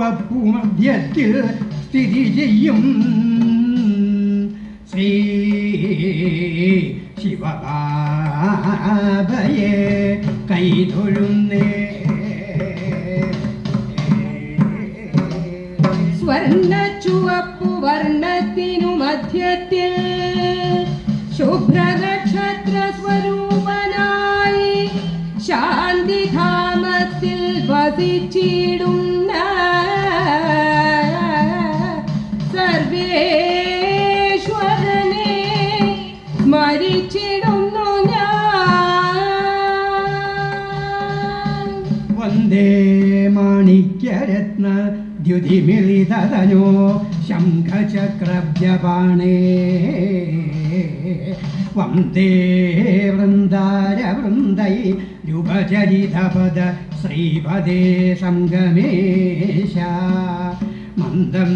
സ്വർണ്ണച്ചുവപ്പുമധ്യത്തിൽ സ്ഥിതി ചെയ്യും ശ്രീ ശിവബാബയെ കൈതൊഴുന്നേ. സ്വർണ്ണച്ചുവപ്പു വർണ്ണത്തിനു മധ്യത്തിൽ ശുഭ്രനക്ഷത്ര സ്വരൂപനായി ശാന്തിധാമത്തിൽ വസിച്ചിടുന്ന സർവേശ്വരനെ സ്മരിച്ചിടുന്നു ഞാൻ. വന്ദേ മാണിക്യരത്ന ദ്യുതിമിളിതനോ ശംഖചക്രവ്യപാണേ വന്ദേ വൃന്ദാരവൃന്ദൈ യുഗചരിതപദ ശ്രീപദേ സംഗമേശ. മന്ദം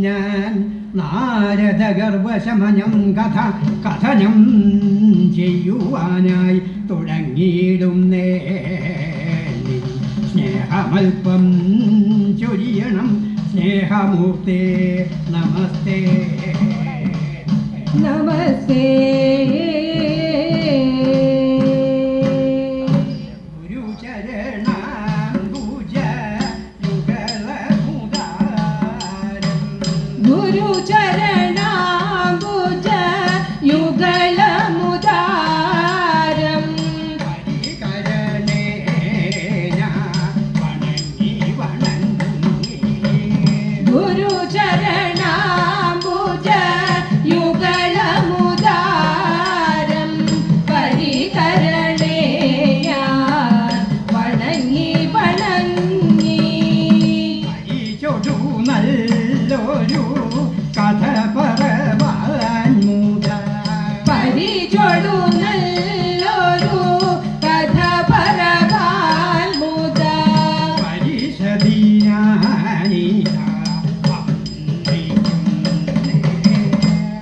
ഞാൻ നാരദഗർവശമനം കഥനം ചെയ്യുവാനായി തുടങ്ങിയിടുന്നേ. സ്നേഹമൽപ്പം ചൊരിയണം സ്നേഹമൂർത്തേ. നമസ്തേ നമസ്തേ. ഗുരുചരണാംബുജ യുഗളമുദാരം ഗുരുചരണാംബുജ യുഗളമുദാരം പരികരണേ ഞാൻ വണങ്ങി വണങ്ങി. നല്ലൊരു കഥ പറവാൻ മുത പരിചൊടു നല്ലൊരു കഥ പറവാൻ മുത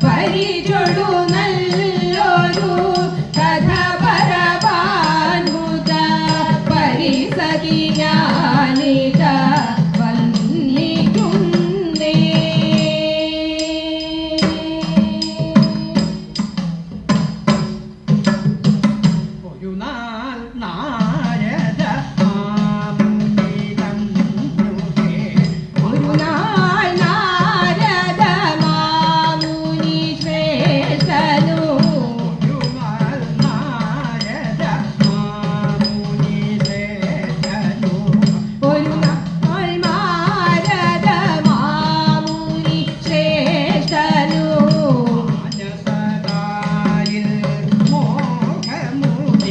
പരിചൊടു നല്ലൊരു കഥ പറവാൻ മുത പരിസതി ഞാനിത വന്നിട്ടുന്നേ. ഒരു നാൾ നാരദ മാമുനിതം ഒരു നാൾ നാരദ മാമുനി ശ്രേഷ്ഠനു ഒരു നാൾ നാരദ മാമുനി ശ്രേഷ്ഠനു ഒരു നാൾ നാരദ മാമുനി ശ്രേഷ്ഠനു മാനസതായിൽ മോഹമുദിച്ചു.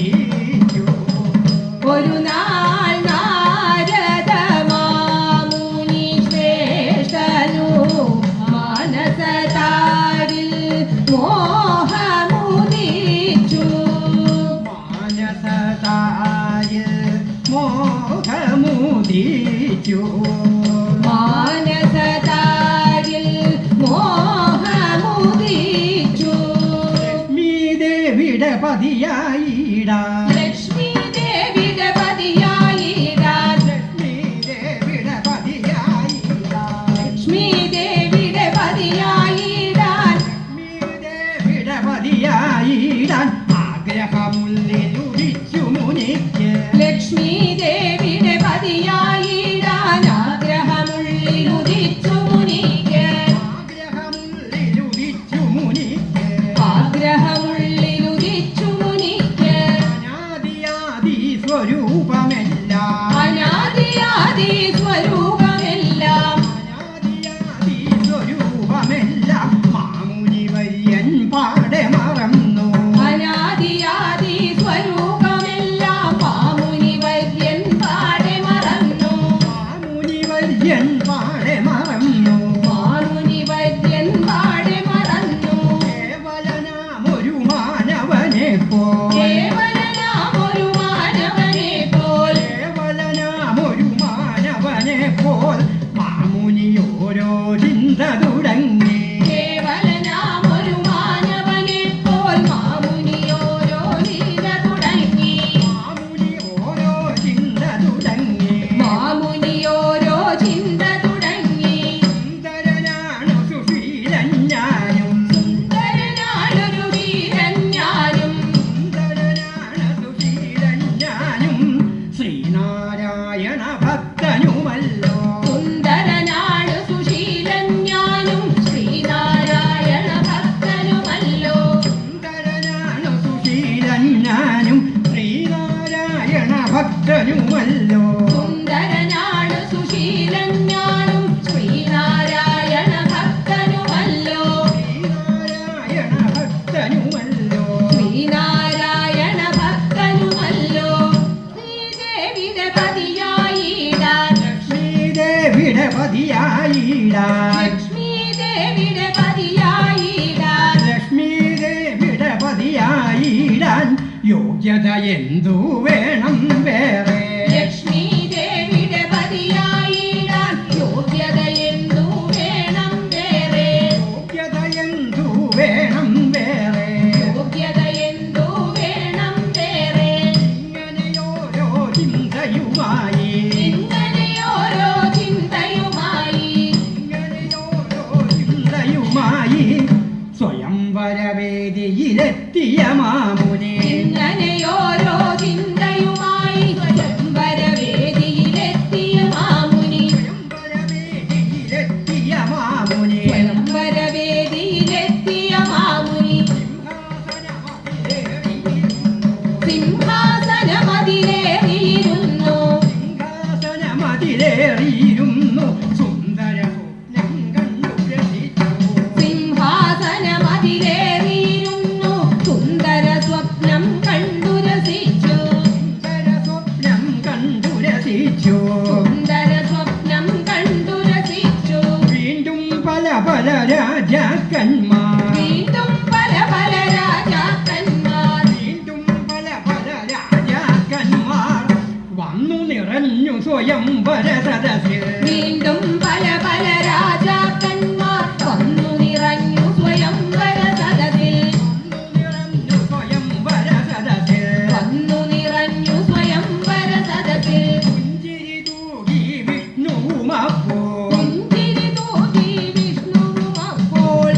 ഒരു നാൾ നാരദ മാമുനി ശ്രേഷ്ഠനു മാനസതാരിൽ മോഹമുദിച്ചു. മാനസതായിൽ മോഹമുദിച്ചു. മാനസതാരിൽ മോഹമുദിച്ചു. ലക്ഷ്മീദേവിയുടെ പതിയായിടാൻ ലക്ഷ്മി ദേവിയുടെ പതിയായിടാൻ ലക്ഷ്മീദേവിയുടെ പതിയായിടാൻ ലക്ഷ്മി ദേവിയുടെ പതിയായിടാൻ ലക്ഷ്മീദേവിയുടെ പതിയായിടാൻ ആഗ്രഹമുള്ളിലുദിച്ചു മുനിക്ക്. ലക്ഷ്മി ദേവിയുടെ പതിയായിടാൻ ആഗ്രഹമുള്ളിലുദിച്ചു മുനിക്ക് ആഗ്രഹമുള്ളിലുദിച്ചു മുനിക്ക്. ആഗ്രഹമുള്ളിലുദിച്ചു മുനിക്ക് അനാദിയാദി സ്വരൂപമെല്ലാം അനാദിയാദി സ്വരൂപമെല്ലാം അനാദിയാദി സ്വരൂപമെല്ലാം മാമുനി വര്യൻ പാടെ മറന്നു. അനാദിയാദി സ്വരൂപമെല്ലാം മാമുനി വര്യൻ പാടെ മറന്നു. മാനവനെ പോൽ കേവലനാമൊരു മാനവനെ പോൽ കേവലനാമൊരു മാനവനെ പോൽ മാമുനി ഓരോ ചിന്ത തുടങ്ങി കേവലനാമൊരു മാനവനെ പോൽ മാമുനി ഓരോ ചിന്ത തുടങ്ങി മാമുനി ഓരോ ചിന്ത തുടങ്ങി മാമുനി ഓരോ ചിന്ത തുടങ്ങി സുന്ദരനാണു സുശീലൻ ഞാനും സുന്ദരനാളൊരു വീരൻ ഞാനും സുന്ദരനാണ് സുശീലൻ ഞാനും ശ്രീനാരായണ ഭക്തനുമല്ലോ സുന്ദരനാളു സുശീലൻ ഞാനും ശ്രീനാരായണ ഭക്തനുമല്ലോ സുന്ദരനാണു സുശീലൻ ഞാനും ശ്രീനാരായണ ഭക്തനുമല്ലോ സുന്ദരനാളു സുശീലൻ ഞാനും ശ്രീനാരായണ ഭക്തനുമല്ലോ ശ്രീനാരായണ ഭക്തനുമല്ലോ ശ്രീനാരായണ ഭക്തനുമല്ലോ ശ്രീദേവിയുടെ പതിയായിടാൻ ശ്രീദേവിയുടെ പതിയായിടാൻ ലക്ഷ്മീദേവിയുടെ പതിയായിടാൻ ലക്ഷ്മീദേവിയുടെ പതിയായിടാൻ യോഗ്യത എന്തു വേണം വേറെ ലക്ഷ്മീദേവിയുടെ പതിയായിടാൻ യോഗ്യത എന്തു വേണം വേറെ യോഗ്യത എന്തു വേണം വേറെ യോഗ്യത എന്തു വേണം വേറെ ഇങ്ങനെയോരോ ചിന്തയുമായി ഇങ്ങനെയോരോ ചിന്തയുമായി ഇങ്ങനെയോരോ ചിന്തയുമായി സ്വയംവരവേദിയിലെത്തിയ മാമുനി ഇങ്ങനെയോരോ ചിന്തയുമായി സ്വയംവരവേദിയിലെത്തിയ മാമുനി സ്വയംവരവേദിയിലെത്തിയ മാമുനി സ്വയംവരവേദിയിലെത്തിയ മാമുനി സിംഹാസനമതിലേറിയിരുന്നു സിംഹാസനമതിലേറിയിരുന്നു സുന്ദര സ്വപ്നം കണ്ടു രസിച്ചു സിംഹാസനമതിലേറിയിരുന്നു സുന്ദര സ്വപ്നം കണ്ടു രസിച്ചു സുന്ദര സ്വപ്നം കണ്ടു രസിച്ചു സുന്ദര സ്വപ്നം കണ്ടു രസിച്ചു വീണ്ടും പല പല രാജാക്കന്മാർ വീണ്ടും പല പല രാജാക്കന്മാർ വീണ്ടും പല പല രാജാക്കന്മാർ വന്നു നിറഞ്ഞു സ്വയംവര സദസ്സിൽ വീണ്ടും പല പല രാജാക്കന്മാർ വന്നു നിറഞ്ഞു സ്വയംവര സദസ്സിൽ നിറഞ്ഞു സ്വയംവര സദസ്സിൽ വന്നു നിറഞ്ഞു സ്വയംവര സദസ്സിൽ പുഞ്ചിരി തൂകി വിഷ്ണുവും അപ്പോൾ പുഞ്ചിരി തൂകി വിഷ്ണുവും അപ്പോൾ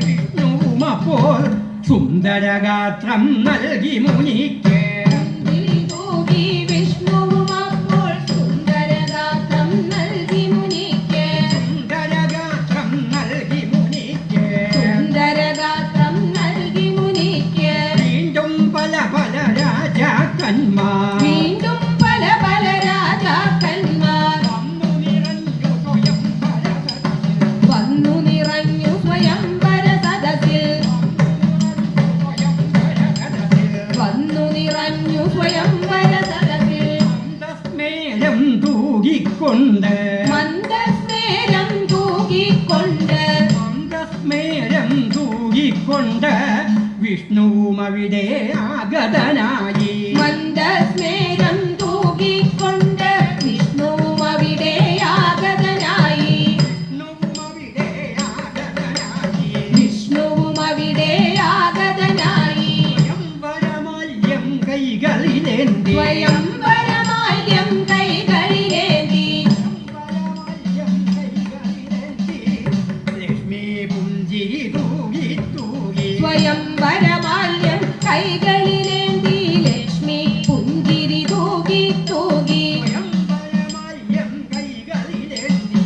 വിഷ്ണുവും അപ്പോൾ സുന്ദരഗാത്രം നൽകി മുനിക്ക് പുഞ്ചിരി തൂകി വിഷ്ണുവും അപ്പോൾ സുന്ദരഗാത്രം നൽകി മുനിക്ക് സുന്ദരഗാത്രം നൽകി മുനിക്ക് സുന്ദരഗാത്രം നൽകി മുനിക്ക് വീണ്ടും പല പല രാജാക്കന്മാർ വീണ്ടും പല പല രാജാക്കന്മാർ വന്നു നിറഞ്ഞു സ്വയംവര സദസ്സിൽ. വന്നു നിറഞ്ഞു സ്വയംവര സദസ്സിൽ മന്ദസ്മേരം തൂകിക്കൊണ്ട് മന്ദസ്മേരം തൂകിക്കൊണ്ട് മന്ദസ്മേരം തൂകിക്കൊണ്ട് വിഷ്ണുവും അവിടെ ആഗതനായി മന്ദസ്മേരം തൂകിക്കൊണ്ട് വിഷ്ണുവും അവിടെ ആഗതനായി വിഷ്ണുവും അവിടെ ആഗതനായി സ്വയംവരമാല്യം കൈകളിലേന്തി സ്വയംവരമാല്യം കൈകളിലേന്തി ലക്ഷ്മി പുഞ്ചിരി തൂകി തൂകി സ്വയംവരമാല്യം കൈകളിലേന്തി ലക്ഷ്മി പുഞ്ചിരി തൂകി തൂകി സ്വയംവരമാല്യം കൈകളിലേന്തി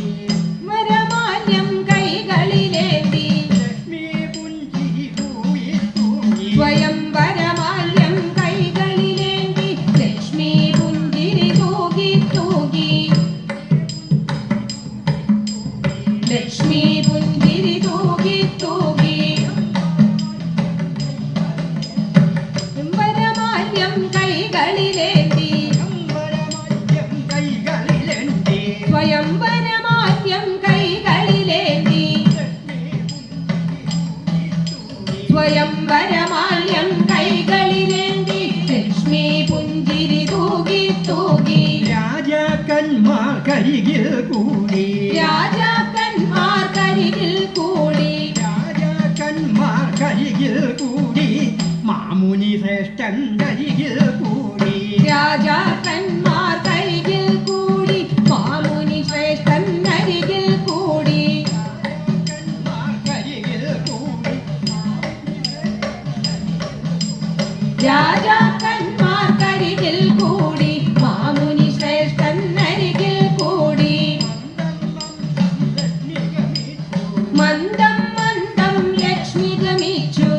വരമാല്യം കൈകളിലേന്തി ലക്ഷ്മി പുഞ്ചിരി തൂകി തൂകി സ്വയംവരമാല്യം കൈകളിലേന്തി ലക്ഷ്മി പുഞ്ചിരി തൂകി തൂകി ലക്ഷ്മി പുഞ്ചിരി തൂകി തൂകി വരമാല്യം കൈകളിലേന്തി സ്വയംവരമാല്യം കൈകളിലേന്തി സ്വയംവരമാല്യം കൈകളിലേന്തി സ്വയം വരമാല്യം കൈകളിലേന്തി ലക്ഷ്മി പുഞ്ചിരി തൂകി തൂകി രാജാക്കന്മാർ കരികിൽ കൂടി രാജാക്കന്മാർ കരികിൽ കൂടി രാജാക്കന്മാർ കരികിൽ കൂടി മാമുനി ശ്രേഷ്ഠൻ കരികിൽ കൂടി രാജാക്കന്മാർ കരികിൽ കൂടി മാമുനി ശ്രേഷ്ഠൻ അരികിൽ കൂടി രാജാക്കന്മാർ കരികിൽ കൂടി രാജാക്കന്മാർ കരികിൽ കൂടി മാമുനി ശ്രേഷ്ഠൻ അരികിൽ കൂടി മന്ദം മന്ദം ലക്ഷ്മി ഗമിച്ചു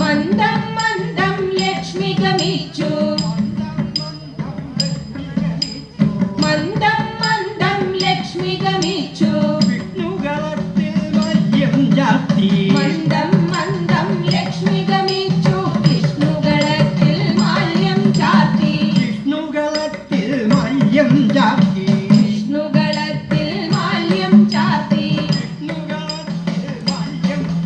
മന്ദം മന്ദം ലക്ഷ്മി ഗമിച്ചു മന്ദം മന്ദം ലക്ഷ്മി ഗമിച്ചു വിഷ്ണുകളത്തിൽ മല്യം ജാതി മന്ദം മന്ദം ലക്ഷ്മി ഗമിച്ചു വിഷ്ണുകളത്തിൽ മാല്യം ചാർത്തി വിഷ്ണുകളത്തിൽ മല്യം ജാതി വിഷ്ണുകളത്തിൽ മാല്യം ചാർത്തി വിഷ്ണുകളത്തിൽ മല്യം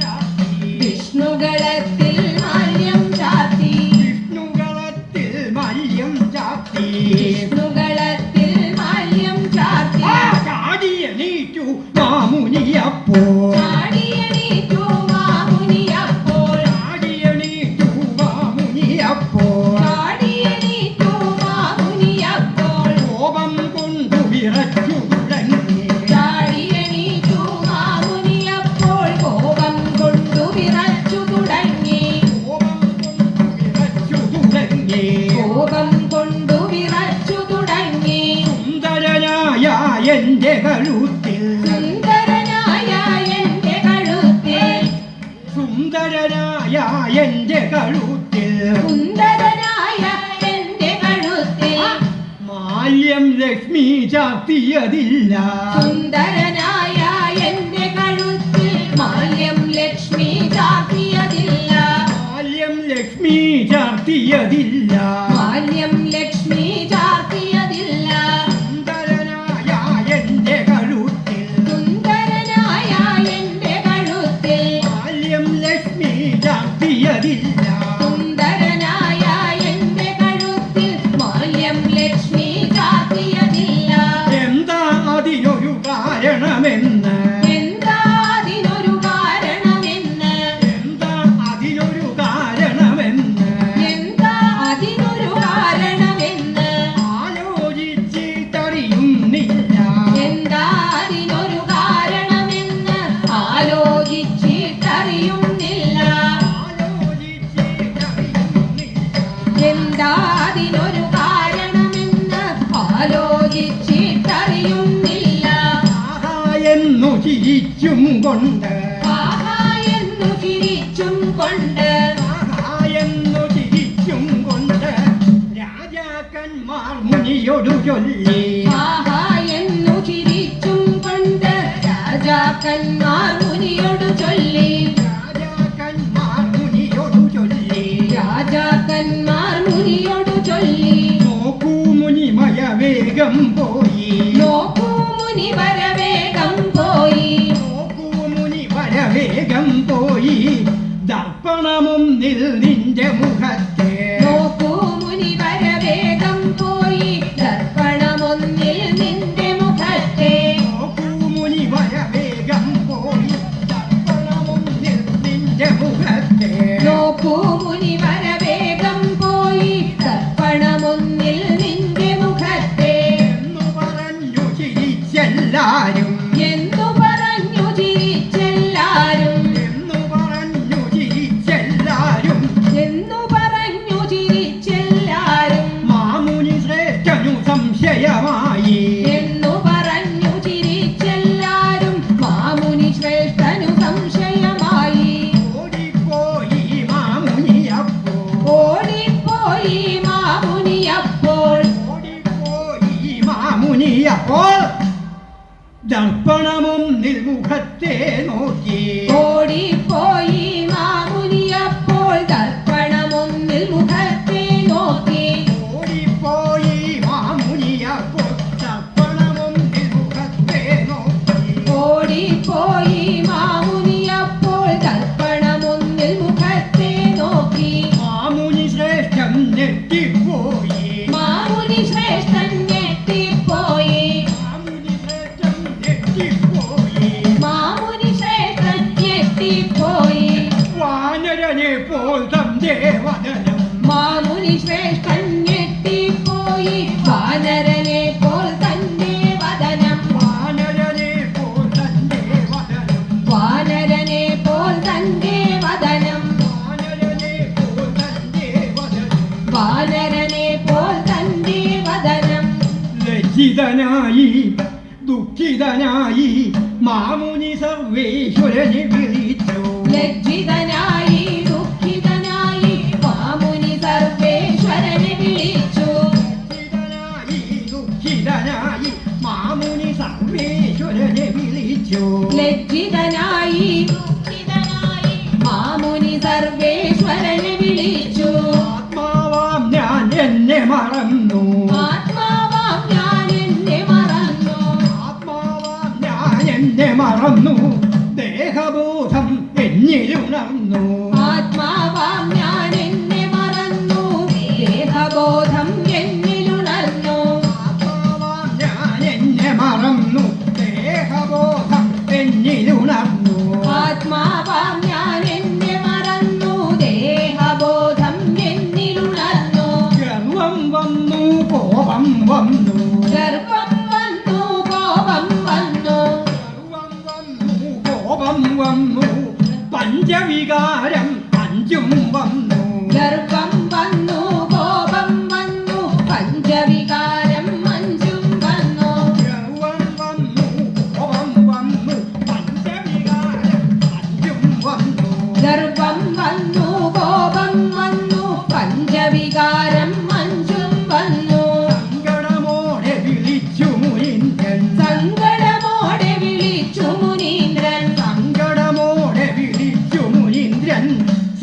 ജാതി വിഷ്ണുകളത്തിൽ മാല്യം ചാർത്തി വിഷ്ണുകളത്തിൽ മല്യം ജാതി വിഷ്ണുകളത്തിൽ മാല്യം ചാർത്തി ചാടിയണീറ്റു മാമുനിയപ്പോ ചാടിയണീറ്റു മാമുനിയപ്പോൾ ചാടിയണീറ്റു മാമുനിയപ്പോ ചാടിയണീറ്റു മാമുനിയപ്പോൾ കോപം കൊണ്ടു വിറച്ചു തുടങ്ങി ചാടിയണീറ്റു മാമുനിയപ്പോൾ കോപം കൊണ്ടു വിറച്ചു തുടങ്ങി കോപം കൊണ്ടു വിറച്ചു തുടങ്ങി സുന്ദരനായ എന്റെ കഴുത്തിൽ സുന്ദരനായ എന്റെ കഴുത്തിൽ സുന്ദരനായ എന്റെ കഴുത്തിൽ സുന്ദരനായ എന്റെ കഴുത്തിൽ മാല്യം ലക്ഷ്മി ചാർത്തിയതില്ല സുന്ദരനായ എന്റെ കഴുത്തിൽ മാല്യം ലക്ഷ്മി ചാർത്തിയതില്ല മാല്യം ലക്ഷ്മി ചാർത്തിയതില്ല മാല്യം ലക്ഷ്മി ചാർത്തിയതില്ല സുന്ദരനായ എന്റെ കഴുത്തിൽ സുന്ദരനായ എന്റെ കഴുത്തിൽ മാല്യം ലക്ഷ്മി ചാർത്തിയതില്ല സുന്ദരനായ എന്റെ കഴുത്തിൽ മാല്യം ലക്ഷ്മി ചാർത്തിയതില്ല എന്താ അതിനൊരു കാരണമെന്ന് എന്താ അതിനൊരു കാരണമെന്ന് എന്താ അതിനൊരു കാരണമെന്ന് എന്താ അതിനൊരു കാരണമെന്ന് ആലോചിച്ചിട്ടറിയുന്നില്ല എന്താ അതിനൊരു കാരണമെന്ന് ആലോചിച്ചിട്ടറിയുന്നില്ല എന്താ അതിനൊരു കാരണമെന്ന് ആലോചിച്ചിട്ടറിയുന്നില്ല ആഹാ എന്നു ചിരിച്ചും കൊണ്ട് ആഹാ എന്നു ചിരിച്ചും കൊണ്ട് ആഹാ എന്നു ചിരിച്ചും കൊണ്ട് രാജാക്കന്മാർ മുനിയോടു ചൊല്ലി ആഹാ എന്നു ചിരിച്ചും കൊണ്ട് രാജാക്കന്മാർ മുനിയോട് ചൊല്ലി രാജാക്കന്മാർ മുനിയോടു ചൊല്ലി രാജാക്കന്മാർ മുനിയോട് ചൊല്ലി നോക്കൂ മുനിമയ വേഗം പോയി നോക്കൂ മുനി വരവേഗം പോയി നോക്കൂ മുനി വരവേഗം പോയി ദർപ്പണമൊന്നിൽ നിന്റെ മുഖത്തെ നോക്കൂ മുനി വരവേഗം പോയി ദർപ്പണമൊന്നിൽ നിന്റെ മുഖത്തെ നോക്കൂ മുനി വരവേഗം പോയി ദർപ്പണമൊന്നിൽ നിന്റെ മുഖത്തെ നോക്കൂ മുനി വരവേഗം പോയി ദർപ്പണമൊന്നിൽ നിന്റെ മുഖത്തെ എന്നു പറഞ്ഞു ചിരിച്ചെല്ലാരും എന്തു പറഞ്ഞു ചിരിച്ചെല്ലാരും എന്നു പറഞ്ഞു ചിരിച്ചെല്ലാരും എന്നു പറഞ്ഞു ചിരിച്ചെല്ലാരും മാമുനി ശ്രേഷ്ഠനു സംശയമായി എന്നു പറഞ്ഞു ചിരിച്ചെല്ലാരും മാമുനി ശ്രേഷ്ഠനു സംശയമായി ഓടിപ്പോയി മാമുനി വാനരനെ പോൽ തന്റെ വദനം മാമുനി ശ്രേഷ്ഠൻ ഞെട്ടിപ്പോയി വാനരനെ പോൽ തന്റെ വദനം വാനരനെ പോൽ തന്റെ വദനം വാനരനെ പോൽ തന്റെ വദനം വാനരനെ പോൽ തന്റെ വദനം വാനരനെ പോൽ തന്റെ വദനം ലജ്ജിതനായി ദുഃഖിതനായി മാമുനി സർവേശ്വരനെ വിളിച്ചു ലജ്ജിതനായി ദുഃഖിതനായി മാമുനി സർവേശ്വരനെ വിളിച്ചു ലജ്ജിതനായി ദുഃഖിതനായി മാമുനി സർവേശ്വരനെ വിളിച്ചു ലജ്ജിതനായി ദുഃഖിതനായി മാമുനി സർവേശ്വരനെ വിളിച്ചു ആത്മാവാം ഞാൻ എന്നെ മറന്നു ആത്മാവാം ഞാൻ എന്നെ മറന്നു ആത്മാവാം ഞാൻ എന്നെ മറന്നു ദേഹബോധം എന്നിലുണർന്നു ആത്മാവാം ഞാൻ എന്നെ മറന്നു ദേഹബോധം എന്നിലുണർന്നു ആത്മാവാം ഞാൻ എന്നെ മറന്നു ദേഹബോധം എന്നിലുണർന്നു ആത്മാവാം ഞാൻ എന്നെ മറന്നു ദേഹബോധം എന്നിലുണർന്നു ഗർവം വന്നു കോപം വന്നു ഗർഭം വന്നു കോപം വന്നു ഗർവം വന്നു കോപം വന്നു പഞ്ചവികാരം അഞ്ചും വന്നു ഗർഭം വന്നു കോപം വന്നു പഞ്ചവികാരം അഞ്ചും വന്നു ഗർവം വന്നു കോപം വന്നു പഞ്ചവികാരം അഞ്ചും വന്നു ഗർഭം വന്നു കോപം വന്നു പഞ്ചവികാരം അഞ്ചും വന്നു സങ്കടമോടെ വിളിച്ചു മുനീന്ദ്രൻ സങ്കടമോടെ വിളിച്ചു മുനീന്ദ്രൻ സങ്കടമോടെ വിളിച്ചു മുനീന്ദ്രൻ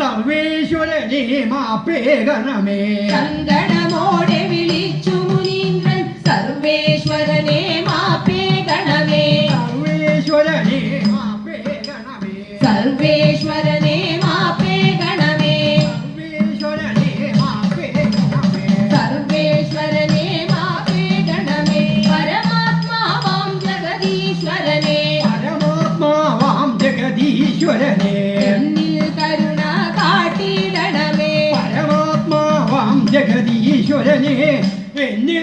സർവേശ്വരനെ മാപ്പേകണമേ സങ്കടമോടെ വിളിച്ചു മുനീന്ദ്രൻ സർവേശ്വരനെ മാപ്പേ ഗണമേ സർവേശ്വരനെ മാപ്പേകണമേ സർവേശ്വരനെ മാപ്പേ ഗണമേ സർവേശ്വരനെ മാപ്പേകണമേ സർവേശ്വരനെ മാപ്പേ ഗണമേ പരമാത്മാവാം ജഗദീശ്വരനെ പരമാത്മാവാം ജഗദീശ്വരനെ എന്നിൽ കരുണ കാട്ടിടണമേ പരമാത്മാവാം ജഗദീശ്വരനെ എന്നിൽ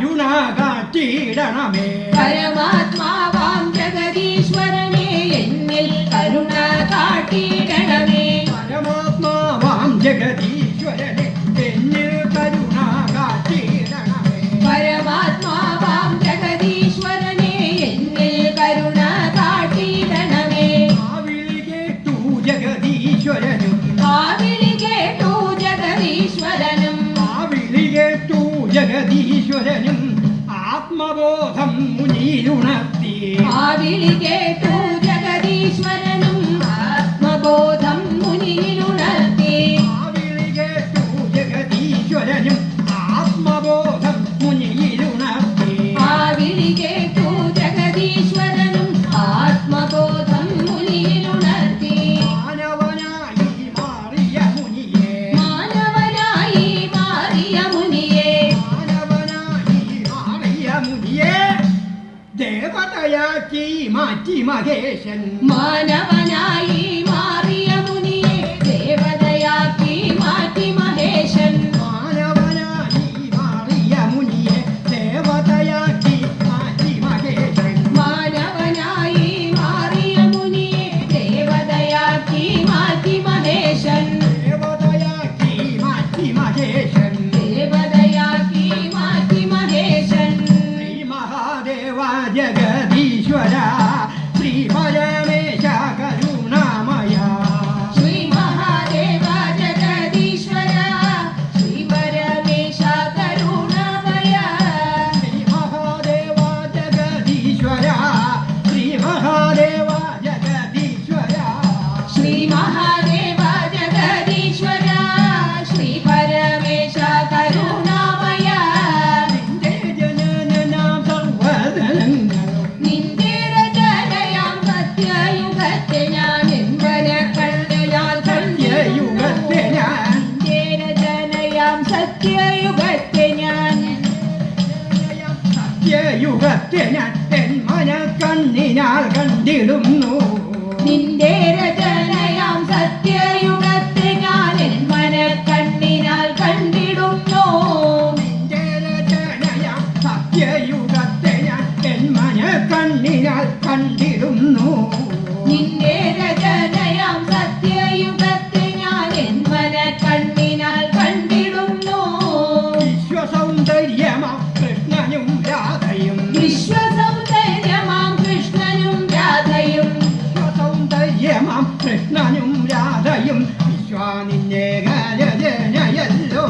കരുണ കാട്ടിയിടണമേ പരമാത്മാവാം ജഗദീശ്വരനെ എന്നിൽ കരുണ കാട്ടിടണമേ പരമാത്മാവാം ജഗദീശ്വരനെ എന്നിൽ കരുണ കാട്ടിയിടണമേ പരമാത്മാവാം ജഗദീശ്വരനെ എന്നിൽ കരുണ കാട്ടിടണമേ ആവിളി കേട്ടു ജഗദീശ്വരനും ആവിളി കേട്ടു ജഗദീശ്വരനും ആവിളി കേട്ടു ജഗദീശ്വരനും ആത്മബോധം മുനിയിലുണർത്തി ആവിളി കേട്ടു ജഗദീശ്വരനും ആത്മബോധം മുനിയിലുണർത്തി ആവിളി കേട്ടു ജഗദീശ്വരനും ആത്മബോധം മുനിയിലുണർത്തി ആവിളി കേട്ടു ജഗദീശ്വരനും ആത്മബോധം മുനിയിലുണർത്തി മാനവനായി മാറിയ മുനിയെ മാനവനായി മാറിയ മുനിയെ മാനവനായി മാറിയ മുനിയെ ദേവതയാക്കി മാറ്റി മഹേശൻ മാനവനായി മാറിയ മുനിയെ ദേവതയാക്കി മാറ്റി മഹേശൻ മാനവനായി മാറിയ മുനിയെ ദേവതയാക്കി മാറ്റി മഹേശൻ മാനവനായി മാറിയ മുനിയെ ദേവതയാക്കി മാറ്റി മഹേശൻ ദേവതയാക്കി മാറ്റി മഹേശൻ ദേവതയാക്കി മാറ്റി മഹേശൻ ശ്രീ മഹാദേവ ജഗദീശ്വര ശ്രീ പരമേശ കരുണാമയ ശ്രീ മഹാദേവ ജഗദീശ്വര ശ്രീ പരമേശ കരുണാമയ ശ്രീ മഹാദേവ ജഗദീശ്വര ശ്രീ മഹാദേവ ജഗദീശ്വര ശ്രീ മഹാദേവ ജഗദീശ്വര ശ്രീ പരമേശ കരുണാമയ നിന്റെ ജനനം സർവ്വധനങ്ങളും നിന്റെ രചനയാം സത്യയുഗത്തെ ഞാൻ എൻവന കണ്ടയാൽ സത്യയുഗത്തെ ഞാൻ നിന്റെ രചനയാം സത്യയുഗത്തെ ഞാൻ സത്യയുഗത്തെ ഞാൻ എൻ മനക്കണ്ണിനാൽ കണ്ടിടുന്നു നിന്റെ രചനയാം സത്യയുഗത്തെ കൃഷ്ണനും രാധയും വിശ്വാനിന്നേകരജനയല്ലോ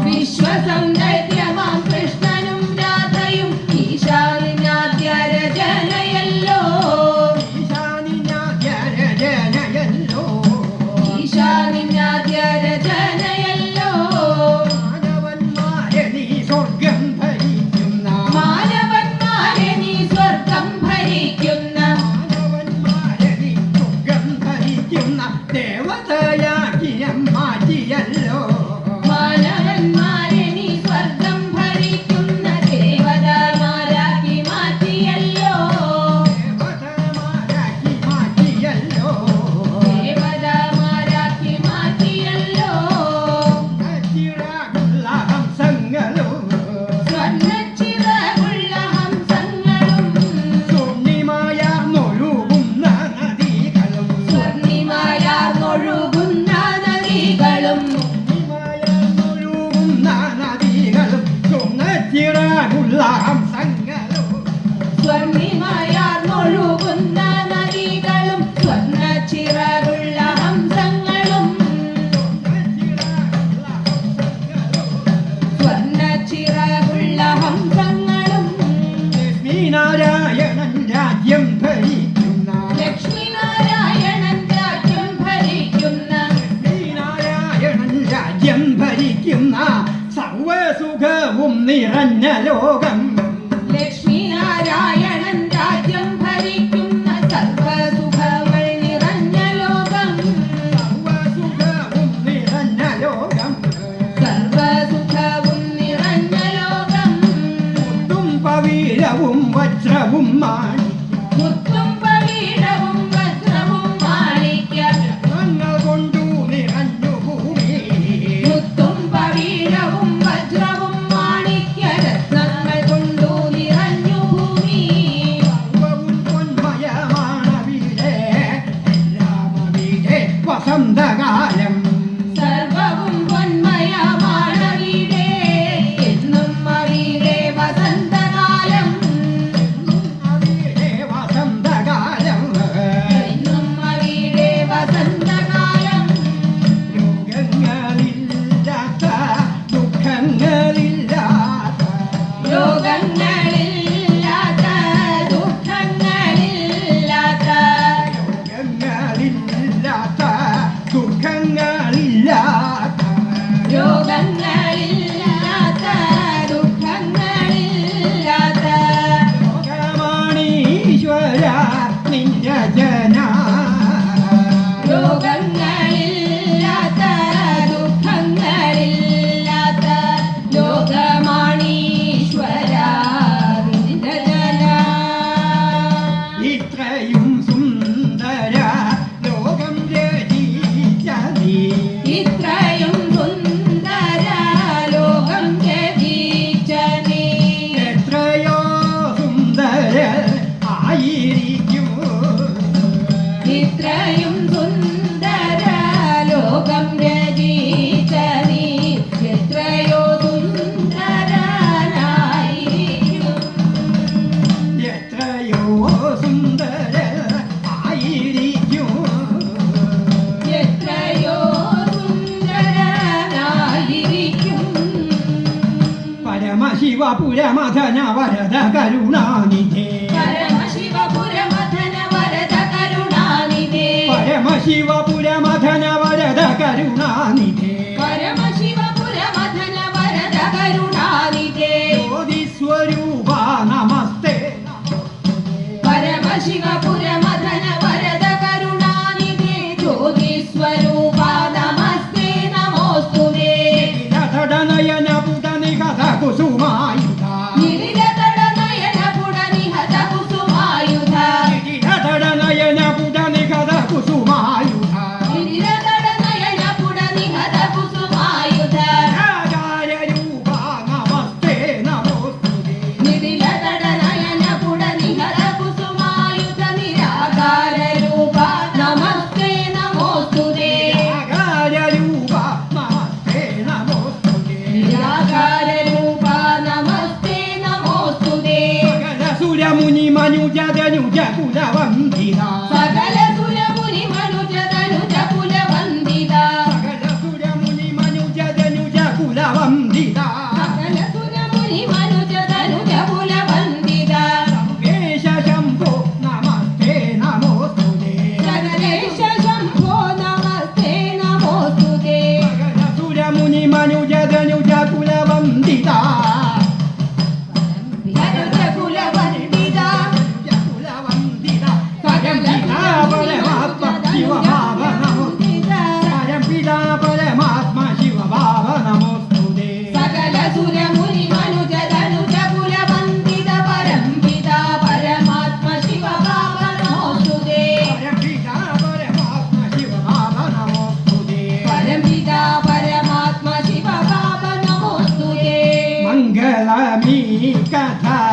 വിശ്വസൗന്ദര്യമാം കൃഷ്ണനും രാധയും ഈശാനിനാദ്യരചനയല്ലോ ഈശാനിനാദ്യരജനയല്ലോ ഈശാനിനാദ്യരചനയല്ലോ മാനവന്മാരെ നീ സ്വർഗം ഭരിക്കുന്ന മാനവന്മാരെ നീ സ്വർഗം ഭരിക്കുന്ന മാനവന്മാരെ നീ സ്വർഗം ഭരിക്കുന്ന ദേവതയാക്കിയം മാറ്റിയല്ലോ മാനവന്മാരെ നീ സ്വർഗം ഭരിക്കുന്ന ദേവതമാരാക്കി മാറ്റിയല്ലോ ദേവതമാരാക്കി മാറ്റിയല്ലോ ദേവതമാരാക്കി മാറ്റിയല്ലോ ചിറകുള്ള ഹംസങ്ങളും സ്വർണ്ണച്ചിറകുള്ള ഹംസങ്ങളും സ്വർണ്ണിമയാർന്നൊഴുകുന്ന നദികളും സ്വർണ്ണിമയാർന്നൊഴുകുന്ന നദികളും സ്വർണ്ണിമയാർന്നൊഴുകുന്ന നദികളും ചുവന്നച്ചിറകുള്ള ഹംസങ്ങളും സ്വർണ്ണിമയാർന്നൊഴുകുന്ന നദികളും സ്വർണ്ണച്ചിറകുള്ള ഹംസങ്ങളും സ്വർണ്ണച്ചിറകുള്ള ഹംസങ്ങളും ലക്ഷ്മീനാരായണൻ രാജ്യം ഭരിക്കുന്ന ലക്ഷ്മിനാരായണൻ രാജ്യം ഭരിക്കുന്ന ലക്ഷ്മീനാരായണൻ രാജ്യം ഭരിക്കുന്ന സർവസുഖവും നിറഞ്ഞ ലോകം ലക്ഷ്മിനാരായണൻ രാജ്യം ഭരിക്കുന്ന സർവസുഖങ്ങൾ നിറഞ്ഞ ലോകം സർവസുഖവും നിറഞ്ഞ ലോകം സർവസുഖവും നിറഞ്ഞ ലോകം മുത്തും പവീഴവും വജ്രവും മാണിക്യം മുത്തും പവീഴവും വജ്രവും മാണിക്യം രത്നങ്ങൾ കൊണ്ടു നിറഞ്ഞു ഭൂമി മുത്തും പവീഴവും വജ്രവും മാണിക്യ രത്നങ്ങൾ കൊണ്ടു നിറഞ്ഞു ഭൂമി സർവവും പൊന്മയമാണവിടെ എല്ലാമവിടെ വസന്തകാലം സർവവും പൊന്മയമാണവിടെ എന്നും അവിടെ വസന്തകാലം അവിടെ വസന്തകാലം എന്നും അവിടെ വസന്തകാലം രോഗങ്ങളില്ലാത്ത ദുഃഖങ്ങളില്ലാത്ത രോഗങ്ങളില്ലാത്ത ദുഃഖങ്ങളില്ലാത്ത രോഗങ്ങളില്ലാത്ത ദുഃഖങ്ങളില്ലാത്ത രോഗങ്ങളില്ലാത്ത ദുഃഖങ്ങളില്ലാത്ത ലോകമാണീശ്വര നിന്റെ ജന രോഗങ്ങളില്ലാത്ത ദുഃഖങ്ങളില്ലാത്ത ലോകമാണീശ്വര വിരജന ഇത്രയും സുന്ദര ലോകം രചിച്ച നീ ഇത്രയും സുന്ദര ലോകം രചിച്ച നീ എത്രയോ സുന്ദര ആയിരിക്കും ഇത്രയും സുന്ദര ലോകം രചിച്ച നീ എത്രയോ സുന്ദരനായിരിക്കും എത്രയോ സുന്ദര ആയിരിക്കും എത്രയോ സുന്ദരനായിരിക്കും പരമശിവ പുരമഥന വരദ കരുണാനിധേ പരമശിവ പുരമഥന വരദ കരുണാനിധേ പരമശിവ പുരമഥന വരദ കരുണാനിധേ പരമശിവ പുരമഥന വരദ കരുണാനിധേ ജ്യോതിസ്വരൂപ നമസ്തേ പരമശിവ പുരമഥന വരദ കരുണാനിധേ ജ്യോതിസ്വരൂപ നമസ്തേ നമോസ്തുതേ നയന പുടനി കഥ കുസുമായുധ നിരിതട നയന പുടനിഹത കുസുമായുധ നയന പുടനി കഥ കുസുമായുധ നിരിതട നയന പുടനിഹത കുസുമായുധ രാജായ രൂപ നമസ്തേ कथा